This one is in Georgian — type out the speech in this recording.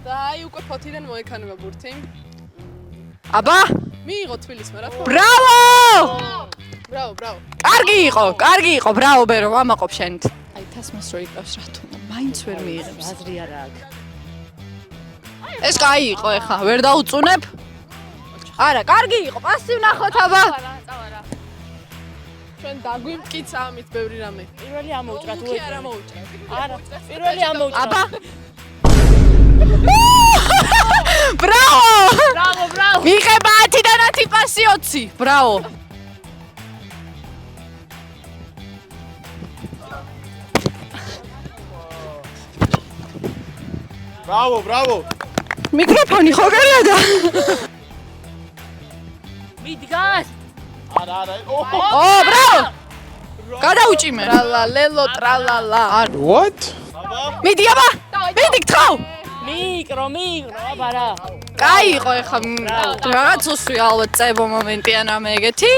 და აი უკვე ფოთიდან მოექანება ბურთი. აბა! მიიღო თბილისმა რა თქმა უნდა. ბრავო! ბრავო. კარგი იყო, ბრავო ბერო, ამაყობ შენით. აი თასმას რო იყავს რა თქმა, მაინც ვერ მიიღებს. აზრი არა აქვს. ეს კაი იყო ეხა, ვერ დაუწუნებ? არა, კარგი იყო, პასი ვნახოთ აბა. ჩვენ დაგვიმტკიცა ამით ბევრი რამე. პირველი ამოუჭრათ უქი არ ამოუჭრა. არა, პირველი ამოუჭრათ. აბა. ბრავო! ბრავო! მიღება 10-დან 10 პასი 20. ბრავო. ბრავო. მიკროფონი ხო გარდა? მიდგას. არა. ბრავო! გადაუჭიმე. ტრალალელო ტრალალა. What? მიდი აბა. მიდი გთხოვ. მიკრო, აბა რა. კაი იყო ეხა რაღაც უსვი ალბათ წებო მომენტი ან რამე ეგეთი.